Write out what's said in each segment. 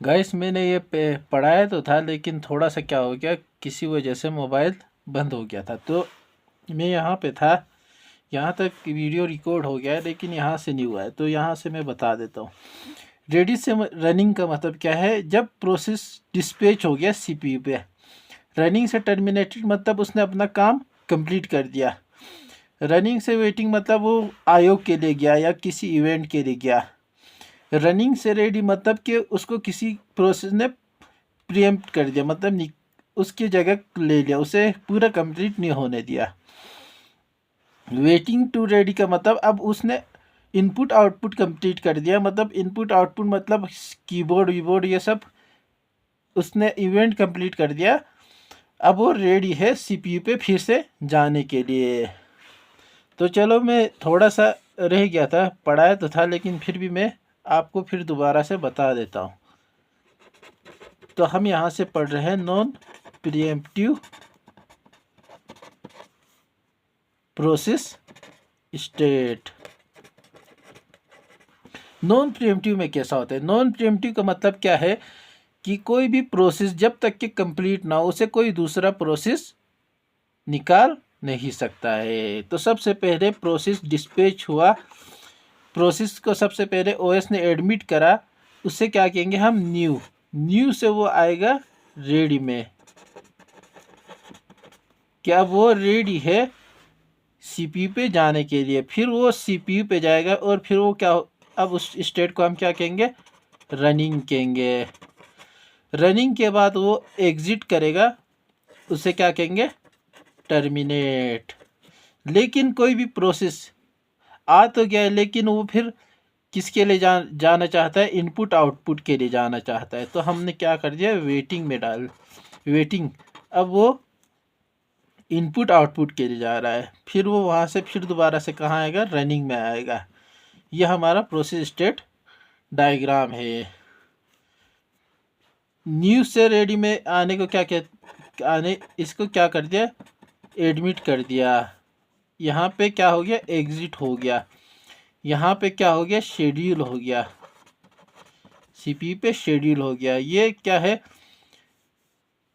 Guys मैंने ये पढ़ाया तो था, लेकिन थोड़ा सा क्या हो गया, किसी वजह से मोबाइल बंद हो गया था। तो मैं यहाँ पे था, यहाँ तक वीडियो रिकॉर्ड हो गया है, लेकिन यहाँ से नहीं हुआ है। तो यहाँ से मैं बता देता हूँ। रेडी से रनिंग का मतलब क्या है, जब प्रोसेस डिस्पैच हो गया सीपीयू पे। रनिंग से टर्मिनेटेड मतलब उसने अपना काम कंप्लीट कर दिया। रनिंग से वेटिंग मतलब वो आयोग के लिए गया या किसी इवेंट के लिए गया। रनिंग से रेडी मतलब कि उसको किसी प्रोसेस ने प्रीएम्प्ट कर दिया, मतलब उसकी जगह ले लिया, उसे पूरा कंप्लीट नहीं होने दिया। वेटिंग टू रेडी का मतलब अब उसने इनपुट आउटपुट कंप्लीट कर दिया, मतलब इनपुट आउटपुट मतलब कीबोर्ड वीबोर्ड ये सब उसने इवेंट कंप्लीट कर दिया। अब वो रेडी है सीपीयू पे फिर से जाने के लिए। तो चलो, मैं थोड़ा सा रह गया था, पढ़ाया तो था, लेकिन फिर भी मैं आपको फिर दोबारा से बता देता हूँ। तो हम यहाँ से पढ़ रहे हैं non pre-emptive process state. Non pre-emptive में कैसा होता है? नॉन प्रीएम्प्टिव का मतलब क्या है कि कोई भी प्रोसेस जब तक कि कंप्लीट ना हो उसे कोई दूसरा प्रोसेस निकाल नहीं सकता है। तो सबसे पहले प्रोसेस डिस्पैच हुआ, प्रोसेस को सबसे पहले ओएस ने एडमिट करा, उससे क्या कहेंगे हम, न्यू से वो आएगा रेडी में। क्या वो रेडी है सीपीयू पे जाने के लिए, फिर वो सीपीयू पे जाएगा और फिर वो क्या, अब उस स्टेट को हम क्या कहेंगे, रनिंग कहेंगे। रनिंग के बाद वो एग्जिट करेगा, उसे क्या कहेंगे, टर्मिनेट। लेकिन कोई भी प्रोसेस आ तो गया है, लेकिन वो फिर किसके लिए जाना चाहता है, इनपुट आउटपुट के लिए जाना चाहता है। तो हमने क्या कर दिया, वेटिंग में डाल, वेटिंग। अब वो इनपुट आउटपुट के लिए जा रहा है, फिर वो वहाँ से फिर दोबारा से कहाँ आएगा, रनिंग में आएगा। यह हमारा प्रोसेस स्टेट डायग्राम है। न्यू से रेडी में आने को क्या कहते, आने इसको क्या कर दिया, एडमिट कर दिया। यहाँ पे क्या हो गया, एग्जिट हो गया। यहाँ पे क्या हो गया, शेड्यूल हो गया, सीपीयू पे शेड्यूल हो गया। ये क्या है,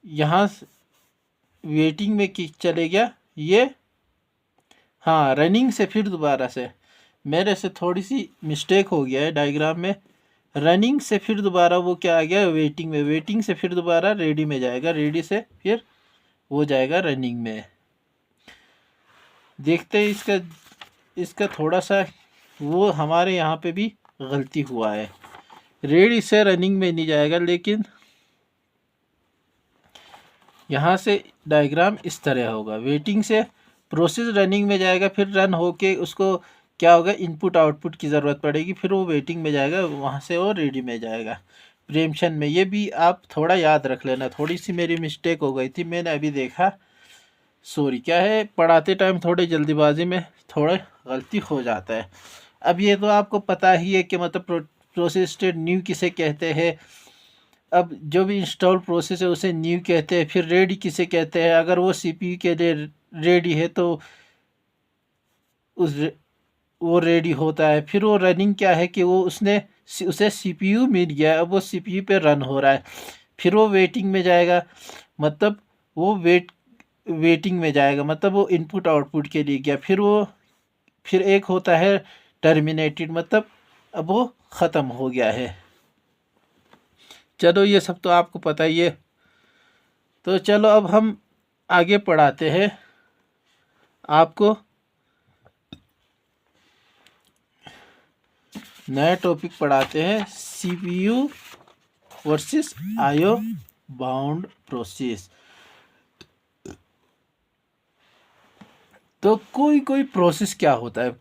यहाँ वेटिंग में चले गया ये। हाँ, रनिंग से फिर दोबारा से, मेरे से थोड़ी सी मिस्टेक हो गया है डायग्राम में। रनिंग से फिर दोबारा वो क्या आ गया, वेटिंग में। वेटिंग से फिर दोबारा रेडी में जाएगा, रेडी से फिर वो जाएगा रनिंग में। देखते हैं इसका इसका थोड़ा सा वो हमारे यहाँ पे भी गलती हुआ है। रेडी से रनिंग में नहीं जाएगा, लेकिन यहाँ से डायग्राम इस तरह होगा। वेटिंग से प्रोसेस रनिंग में जाएगा, फिर रन होके उसको क्या होगा, इनपुट आउटपुट की ज़रूरत पड़ेगी, फिर वो वेटिंग में जाएगा, वहाँ से वो रेडी में जाएगा, प्रीएम्पशन में। ये भी आप थोड़ा याद रख लेना। थोड़ी सी मेरी मिस्टेक हो गई थी, मैंने अभी देखा, सॉरी। क्या है, पढ़ाते टाइम थोड़ी जल्दीबाजी में थोड़ा गलती हो जाता है। अब ये तो आपको पता ही है कि मतलब प्रोसेस स्टेट न्यू किसे कहते हैं। अब जो भी इंस्टॉल प्रोसेस है उसे न्यू कहते हैं। फिर रेडी किसे कहते हैं, अगर वो सीपीयू के लिए रेडी है तो उस वो रेडी होता है। फिर वो रनिंग क्या है कि वो उसे सीपीयू मिल गया, अब वो सीपीयू पे रन हो रहा है। फिर वो वेटिंग में जाएगा, मतलब वो वेटिंग में जाएगा, मतलब वो इनपुट आउटपुट के लिए गया। फिर एक होता है टर्मिनेटेड, मतलब अब वो ख़त्म हो गया है। चलो, ये सब तो आपको पता ही है। तो चलो अब हम आगे पढ़ाते हैं आपको, नया टॉपिक पढ़ाते हैं, CPU versus IO bound process. तो कोई प्रोसेस क्या होता है,